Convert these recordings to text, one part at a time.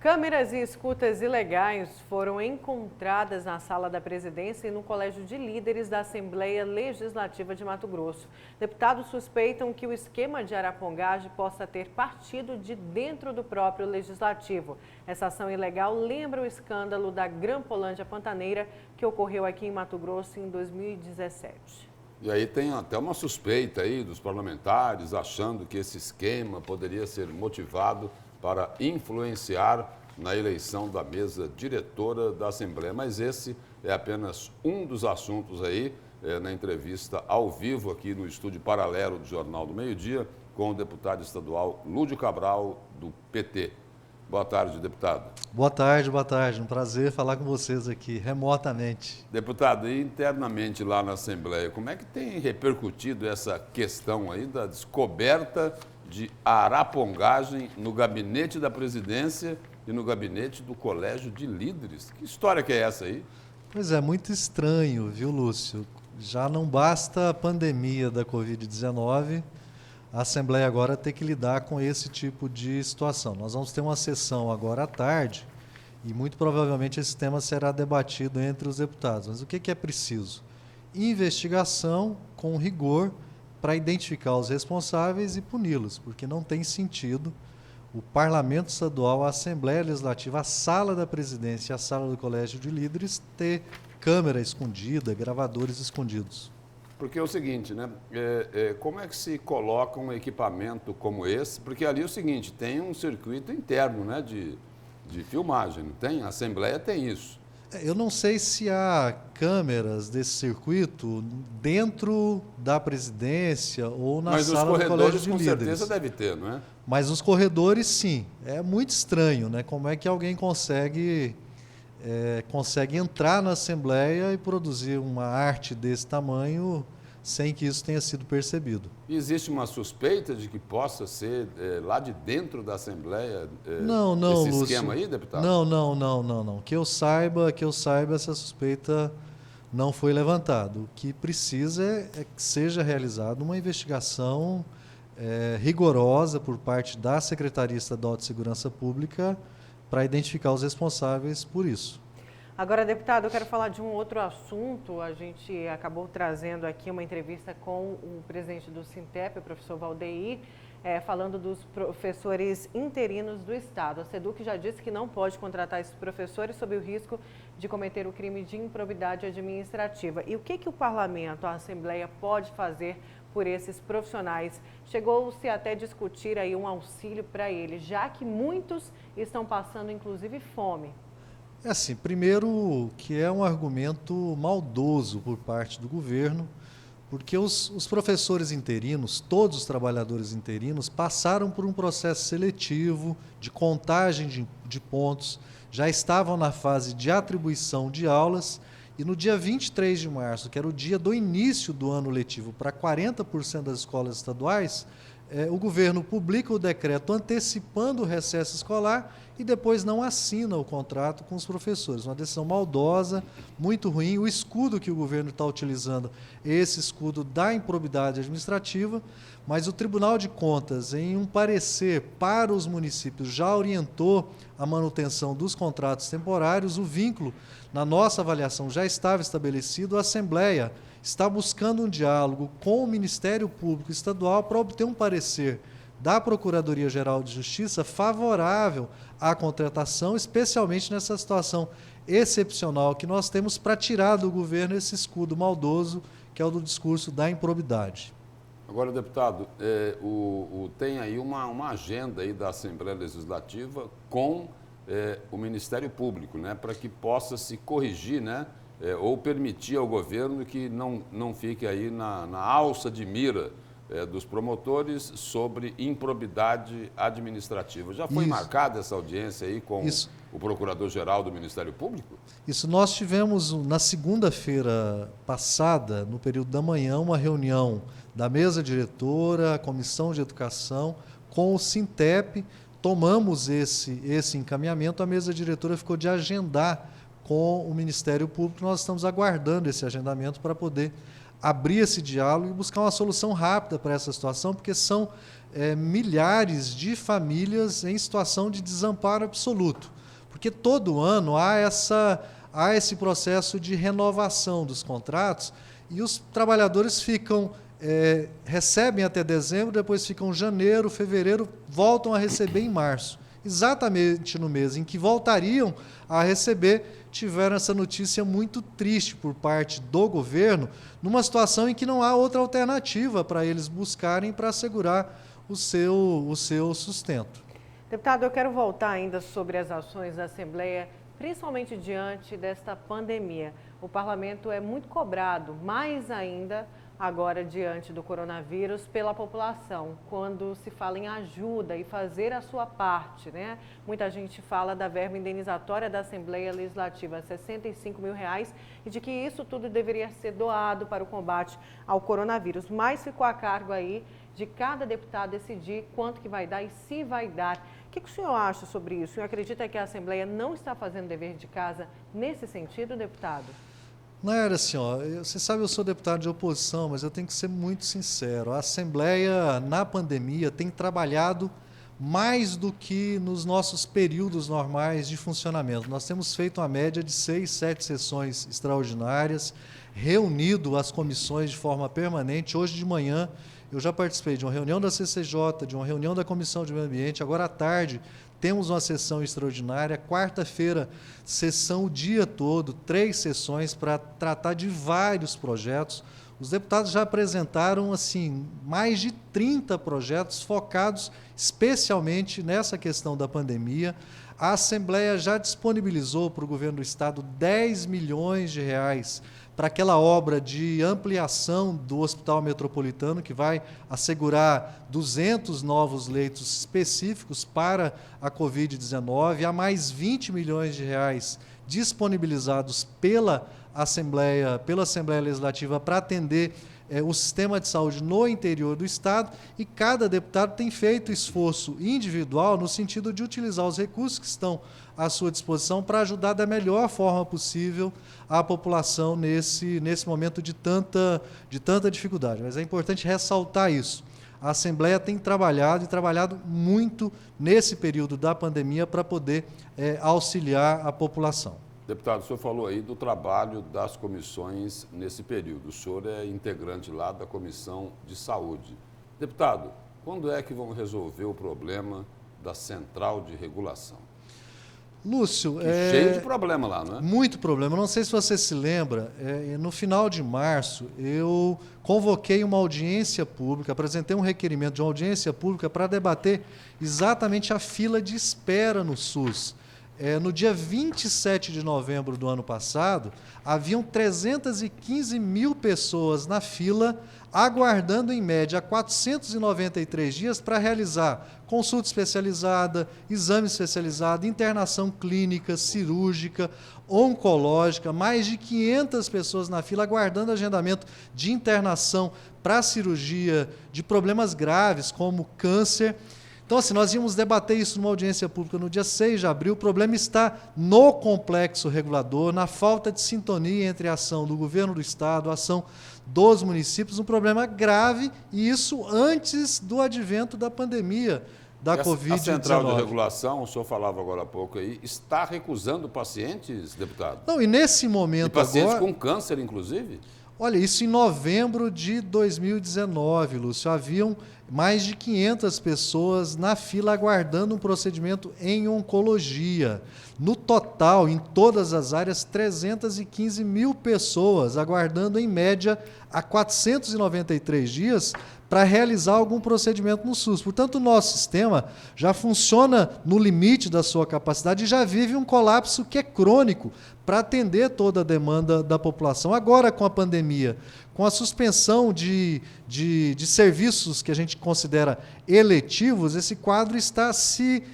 Câmeras e escutas ilegais foram encontradas na sala da presidência e no colégio de líderes da Assembleia Legislativa de Mato Grosso. Deputados suspeitam que o esquema de arapongagem possa ter partido de dentro do próprio legislativo. Essa ação ilegal lembra o escândalo da Grampolândia Pantaneira que ocorreu aqui em Mato Grosso em 2017. E aí tem até uma suspeita aí dos parlamentares achando que esse esquema poderia ser motivado para influenciar na eleição da mesa diretora da Assembleia. Mas esse é apenas um dos assuntos aí, na entrevista ao vivo aqui no estúdio paralelo do Jornal do Meio-Dia, com o deputado estadual Lúdio Cabral, do PT. Boa tarde, deputado. Boa tarde, boa tarde. Um prazer falar com vocês aqui, remotamente. Deputado, e internamente lá na Assembleia, como é que tem repercutido essa questão aí da descoberta de arapongagem no gabinete da presidência e no gabinete do colégio de líderes? Que história que é essa aí? Pois é, muito estranho, viu, Lúcio? Já não basta a pandemia da Covid-19, a Assembleia agora tem que lidar com esse tipo de situação. Nós vamos ter uma sessão agora à tarde e muito provavelmente esse tema será debatido entre os deputados. Mas o que é preciso? Investigação com rigor para identificar os responsáveis e puni-los, porque não tem sentido o Parlamento Estadual, a Assembleia Legislativa, a sala da presidência e a sala do Colégio de Líderes ter câmera escondida, gravadores escondidos. Porque é o seguinte, né? Como é que se coloca um equipamento como esse? Porque ali é o seguinte, tem um circuito interno, né, de filmagem, não tem? A Assembleia tem isso. Eu não sei se há câmeras desse circuito dentro da presidência ou na sala do Colégio de Líderes. Mas os corredores com certeza deve ter, não é? Mas nos corredores, sim. É muito estranho, né? Como é que alguém consegue entrar na Assembleia e produzir uma arte desse tamanho sem que isso tenha sido percebido. Existe uma suspeita de que possa ser lá de dentro da Assembleia não, esse Lúcio, esquema aí, deputado? Não. Que eu saiba, essa suspeita não foi levantada. O que precisa é que seja realizada uma investigação rigorosa por parte da Secretaria Estadual de Segurança Pública para identificar os responsáveis por isso. Agora, deputado, eu quero falar de um outro assunto. A gente acabou trazendo aqui uma entrevista com o presidente do Sintep, o professor Valdeir, falando dos professores interinos do Estado. A SEDUC já disse que não pode contratar esses professores sob o risco de cometer o crime de improbidade administrativa. E o que o Parlamento, a Assembleia, pode fazer por esses profissionais? Chegou-se até discutir aí um auxílio para eles, já que muitos estão passando, inclusive, fome. É assim, primeiro que é um argumento maldoso por parte do governo, porque os professores interinos, todos os trabalhadores interinos, passaram por um processo seletivo de contagem de pontos, já estavam na fase de atribuição de aulas e no dia 23 de março, que era o dia do início do ano letivo para 40% das escolas estaduais, o governo publica o decreto antecipando o recesso escolar e depois não assina o contrato com os professores. Uma decisão maldosa, muito ruim. O escudo que o governo está utilizando é esse escudo da improbidade administrativa, mas o Tribunal de Contas, em um parecer para os municípios, já orientou a manutenção dos contratos temporários. O vínculo, na nossa avaliação, já estava estabelecido. A Assembleia está buscando um diálogo com o Ministério Público Estadual para obter um parecer da Procuradoria-Geral de Justiça favorável à contratação, especialmente nessa situação excepcional que nós temos para tirar do governo esse escudo maldoso, que é o do discurso da improbidade. Agora, deputado, tem aí uma agenda aí da Assembleia Legislativa com o Ministério Público, né, para que possa se corrigir, né, ou permitir ao governo que não fique aí na alça de mira dos promotores sobre improbidade administrativa. Já foi marcada essa audiência aí com o Procurador-Geral do Ministério Público? Isso, nós tivemos na segunda-feira passada, no período da manhã, uma reunião da mesa diretora, a Comissão de Educação, com o Sintep. Tomamos esse encaminhamento, a mesa diretora ficou de agendar com o Ministério Público. Nós estamos aguardando esse agendamento para poder abrir esse diálogo e buscar uma solução rápida para essa situação, porque são milhares de famílias em situação de desamparo absoluto. Porque todo ano há esse processo de renovação dos contratos e os trabalhadores recebem até dezembro, depois ficam janeiro, fevereiro, voltam a receber em março. Exatamente no mês em que voltariam a receber, tiveram essa notícia muito triste por parte do governo, numa situação em que não há outra alternativa para eles buscarem para assegurar o seu sustento. Deputado, eu quero voltar ainda sobre as ações da Assembleia, principalmente diante desta pandemia. O parlamento é muito cobrado, mais ainda agora diante do coronavírus, pela população, quando se fala em ajuda e fazer a sua parte, né? Muita gente fala da verba indenizatória da Assembleia Legislativa, R$65 mil, e de que isso tudo deveria ser doado para o combate ao coronavírus, mas ficou a cargo aí de cada deputado decidir quanto que vai dar e se vai dar. O que o senhor acha sobre isso? O senhor acredita que a Assembleia não está fazendo dever de casa nesse sentido, deputado? Naira, assim, você sabe, eu sou deputado de oposição, mas eu tenho que ser muito sincero. A Assembleia, na pandemia, tem trabalhado mais do que nos nossos períodos normais de funcionamento. Nós temos feito uma média de 6, 7 sessões extraordinárias, reunido as comissões de forma permanente. Hoje de manhã, eu já participei de uma reunião da CCJ, de uma reunião da Comissão de Meio Ambiente. Agora à tarde, temos uma sessão extraordinária. Quarta-feira, sessão o dia todo, 3 sessões para tratar de vários projetos. Os deputados já apresentaram mais de 30 projetos focados especialmente nessa questão da pandemia. A Assembleia já disponibilizou para o governo do Estado R$10 milhões para aquela obra de ampliação do Hospital Metropolitano, que vai assegurar 200 novos leitos específicos para a Covid-19. Há mais R$20 milhões disponibilizados pela Assembleia Legislativa para atender o sistema de saúde no interior do Estado, e cada deputado tem feito esforço individual no sentido de utilizar os recursos que estão à sua disposição para ajudar da melhor forma possível a população nesse momento de tanta dificuldade. Mas é importante ressaltar isso. A Assembleia tem trabalhado muito nesse período da pandemia para poder auxiliar a população. Deputado, o senhor falou aí do trabalho das comissões nesse período. O senhor é integrante lá da Comissão de Saúde. Deputado, quando é que vão resolver o problema da Central de Regulação? Lúcio, cheio de problema lá, não é? Muito problema. Não sei se você se lembra, no final de março, eu convoquei uma audiência pública, apresentei um requerimento de uma audiência pública para debater exatamente a fila de espera no SUS. No dia 27 de novembro do ano passado, haviam 315 mil pessoas na fila, aguardando em média 493 dias para realizar consulta especializada, exame especializado, internação clínica, cirúrgica, oncológica, mais de 500 pessoas na fila aguardando agendamento de internação para cirurgia de problemas graves como câncer. Então, nós íamos debater isso numa audiência pública no dia 6 de abril. O problema está no complexo regulador, na falta de sintonia entre a ação do governo do Estado, a ação dos municípios, um problema grave, e isso antes do advento da pandemia da Covid-19. A Central de Regulação, o senhor falava agora há pouco aí, está recusando pacientes, deputado? Não, e nesse momento agora... pacientes com câncer, inclusive? Olha, isso em novembro de 2019, Lúcio. Haviam mais de 500 pessoas na fila aguardando um procedimento em oncologia. No total, em todas as áreas, 315 mil pessoas aguardando, em média, há 493 dias para realizar algum procedimento no SUS. Portanto, o nosso sistema já funciona no limite da sua capacidade e já vive um colapso que é crônico para atender toda a demanda da população. Agora, com a pandemia, com a suspensão de serviços que a gente considera eletivos, esse quadro está se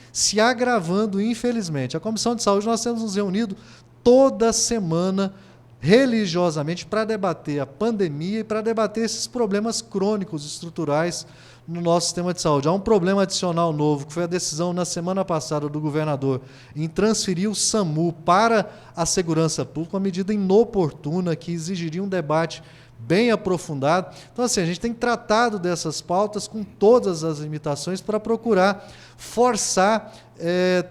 agravando, infelizmente. A Comissão de Saúde, nós temos nos reunido toda semana, religiosamente, para debater a pandemia e para debater esses problemas crônicos estruturais no nosso sistema de saúde. Há um problema adicional novo, que foi a decisão na semana passada do governador em transferir o SAMU para a segurança pública, uma medida inoportuna que exigiria um debate bem aprofundado. Então, assim, a gente tem tratado dessas pautas com todas as limitações para procurar forçar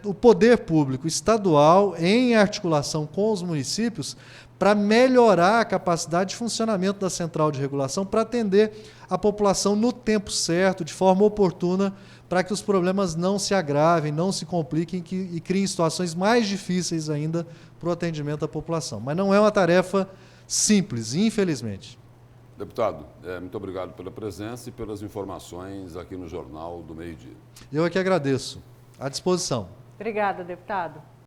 o poder público estadual, em articulação com os municípios, para melhorar a capacidade de funcionamento da central de regulação para atender a população no tempo certo, de forma oportuna, para que os problemas não se agravem, não se compliquem e criem situações mais difíceis ainda para o atendimento à população. Mas não é uma tarefa simples, infelizmente. Deputado, muito obrigado pela presença e pelas informações aqui no Jornal do Meio-Dia. Eu é que agradeço. À disposição. Obrigada, deputado.